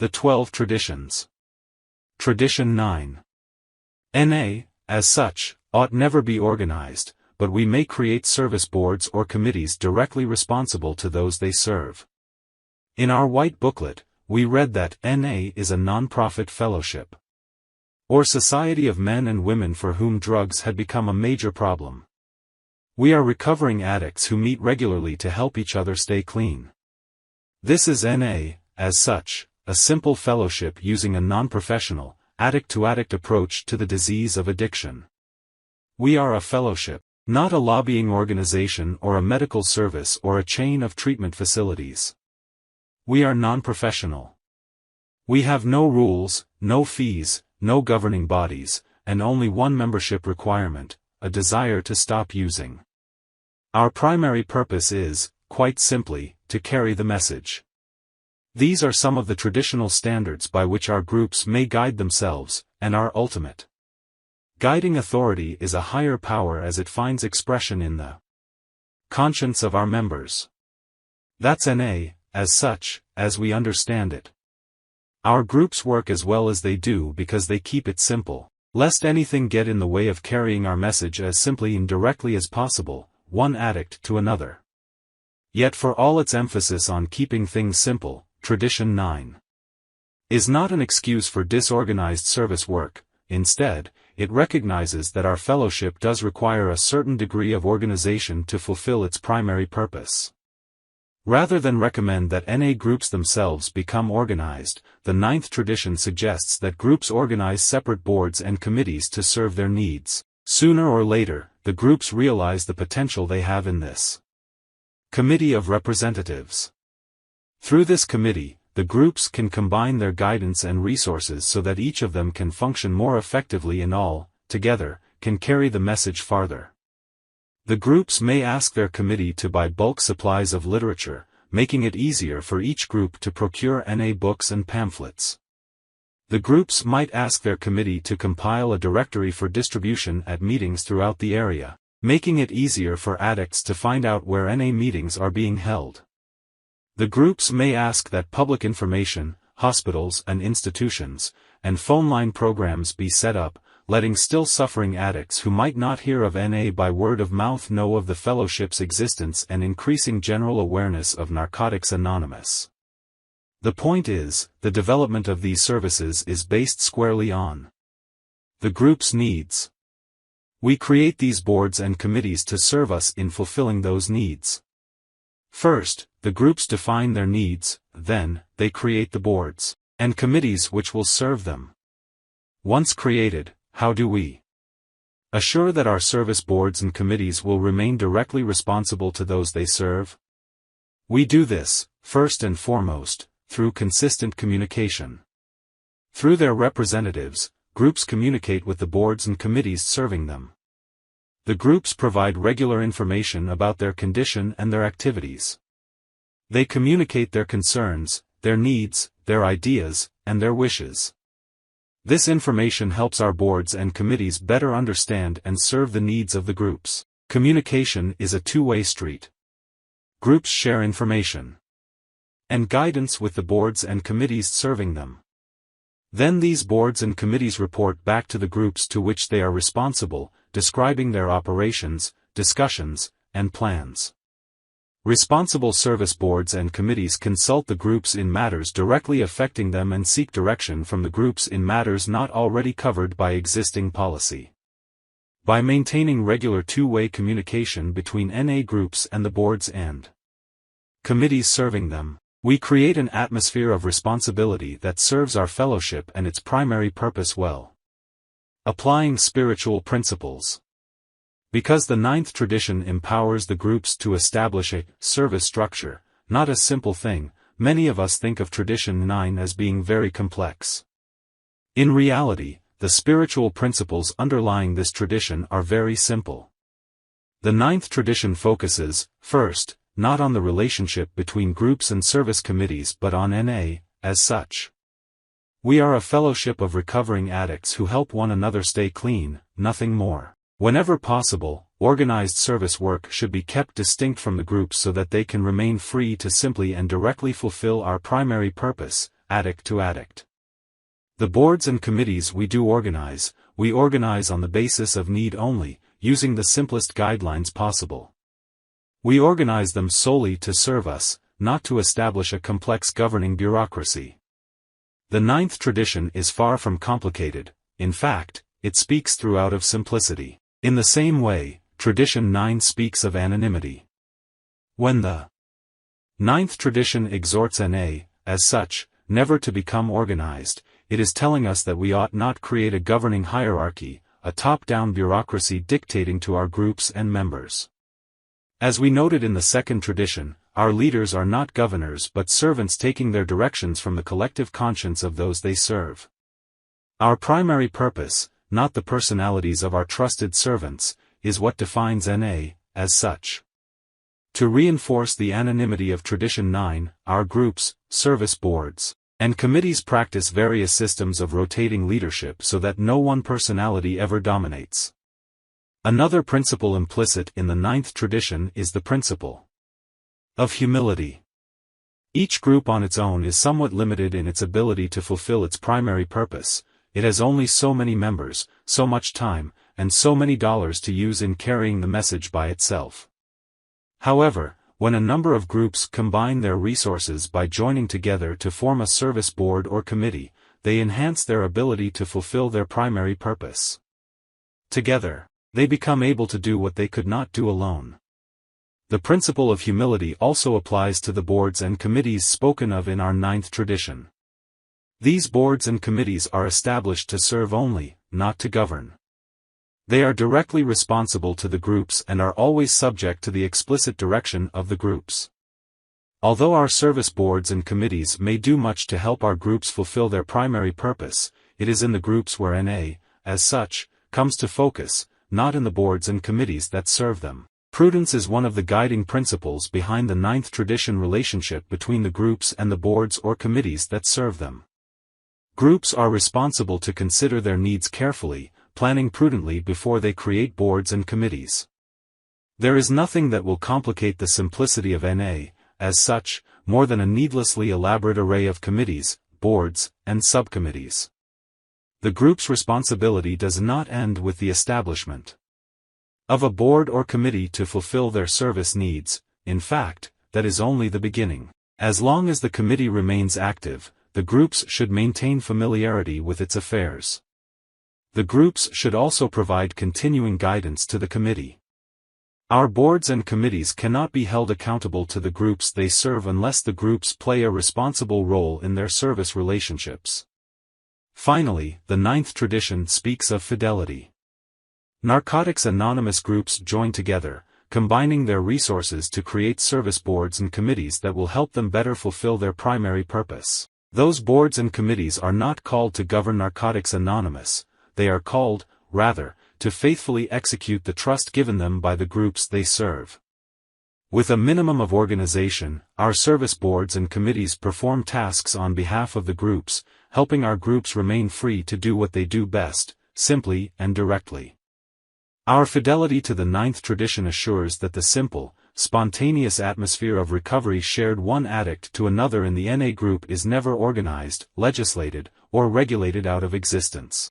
The 12 Traditions. Tradition 9. NA, as such, ought never be organized, but we may create service boards or committees directly responsible to those they serve. In our white booklet, we read that NA is a non-profit fellowship, or society of men and women for whom drugs had become a major problem. We are recovering addicts who meet regularly to help each other stay clean. This is NA, as such, a simple fellowship using a non-professional, addict-to-addict approach to the disease of addiction. We are a fellowship, not a lobbying organization or a medical service or a chain of treatment facilities. We are non-professional. We have no rules, no fees, no governing bodies, and only one membership requirement, a desire to stop using. Our primary purpose is, quite simply, to carry the message. These are some of the traditional standards by which our groups may guide themselves, and our ultimate guiding authority is a higher power as it finds expression in the conscience of our members. That's NA, as such, as we understand it. Our groups work as well as they do because they keep it simple, lest anything get in the way of carrying our message as simply and directly as possible, one addict to another. Yet for all its emphasis on keeping things simple, Tradition 9 is not an excuse for disorganized service work. Instead, it recognizes that our fellowship does require a certain degree of organization to fulfill its primary purpose. Rather than recommend that NA groups themselves become organized, the 9th tradition suggests that groups organize separate boards and committees to serve their needs. Sooner or later, the groups realize the potential they have in this committee of representatives. Through this committee, the groups can combine their guidance and resources so that each of them can function more effectively and all, together, can carry the message farther. The groups may ask their committee to buy bulk supplies of literature, making it easier for each group to procure NA books and pamphlets. The groups might ask their committee to compile a directory for distribution at meetings throughout the area, making it easier for addicts to find out where NA meetings are being held. The groups may ask that public information, hospitals and institutions, and phone line programs be set up, letting still suffering addicts who might not hear of NA by word of mouth know of the fellowship's existence and increasing general awareness of Narcotics Anonymous. The point is, the development of these services is based squarely on the group's needs. We create these boards and committees to serve us in fulfilling those needs. First, the groups define their needs, then, they create the boards and committees which will serve them. Once created, how do we assure that our service boards and committees will remain directly responsible to those they serve? We do this, first and foremost, through consistent communication. Through their representatives, groups communicate with the boards and committees serving them. The groups provide regular information about their condition and their activities. They communicate their concerns, their needs, their ideas, and their wishes. This information helps our boards and committees better understand and serve the needs of the groups. Communication is a two-way street. Groups share information and guidance with the boards and committees serving them. Then these boards and committees report back to the groups to which they are responsible, describing their operations, discussions, and plans. Responsible service boards and committees consult the groups in matters directly affecting them and seek direction from the groups in matters not already covered by existing policy. By maintaining regular two-way communication between NA groups and the boards and committees serving them, we create an atmosphere of responsibility that serves our fellowship and its primary purpose well. Applying spiritual principles. Because the 9th tradition empowers the groups to establish a service structure, not a simple thing, many of us think of Tradition 9 as being very complex. In reality, the spiritual principles underlying this tradition are very simple. The 9th tradition focuses, first, not on the relationship between groups and service committees but on NA, as such. We are a fellowship of recovering addicts who help one another stay clean, nothing more. Whenever possible, organized service work should be kept distinct from the groups so that they can remain free to simply and directly fulfill our primary purpose, addict to addict. The boards and committees we organize on the basis of need only, using the simplest guidelines possible. We organize them solely to serve us, not to establish a complex governing bureaucracy. The ninth tradition is far from complicated, in fact, it speaks throughout of simplicity. In the same way, tradition 9 speaks of anonymity. When the ninth tradition exhorts as such, never to become organized, it is telling us that we ought not create a governing hierarchy, a top-down bureaucracy dictating to our groups and members. As we noted in the second tradition, our leaders are not governors but servants taking their directions from the collective conscience of those they serve. Our primary purpose, not the personalities of our trusted servants, is what defines as such. To reinforce the anonymity of Tradition 9, our groups, service boards, and committees practice various systems of rotating leadership so that no one personality ever dominates. Another principle implicit in the ninth tradition is the principle of humility. Each group on its own is somewhat limited in its ability to fulfill its primary purpose. It has only so many members, so much time, and so many dollars to use in carrying the message by itself. However, when a number of groups combine their resources by joining together to form a service board or committee, they enhance their ability to fulfill their primary purpose. Together, they become able to do what they could not do alone. The principle of humility also applies to the boards and committees spoken of in our ninth tradition. These boards and committees are established to serve only, not to govern. They are directly responsible to the groups and are always subject to the explicit direction of the groups. Although our service boards and committees may do much to help our groups fulfill their primary purpose, it is in the groups where as such, comes to focus, not in the boards and committees that serve them. Prudence is one of the guiding principles behind the ninth tradition relationship between the groups and the boards or committees that serve them. Groups are responsible to consider their needs carefully, planning prudently before they create boards and committees. There is nothing that will complicate the simplicity of as such, more than a needlessly elaborate array of committees, boards, and subcommittees. The group's responsibility does not end with the establishment of a board or committee to fulfill their service needs. In fact, that is only the beginning. As long as the committee remains active, the groups should maintain familiarity with its affairs. The groups should also provide continuing guidance to the committee. Our boards and committees cannot be held accountable to the groups they serve unless the groups play a responsible role in their service relationships. Finally, the ninth tradition speaks of fidelity. Narcotics anonymous groups join together, combining their resources to create service boards and committees that will help them better fulfill their primary purpose. Those boards and committees are not called to govern Narcotics Anonymous, they are called, rather, to faithfully execute the trust given them by the groups they serve. With a minimum of organization, our service boards and committees perform tasks on behalf of the groups, helping our groups remain free to do what they do best, simply and directly. Our fidelity to the ninth tradition assures that the simple, spontaneous atmosphere of recovery shared one addict to another in the NA group is never organized, legislated, or regulated out of existence.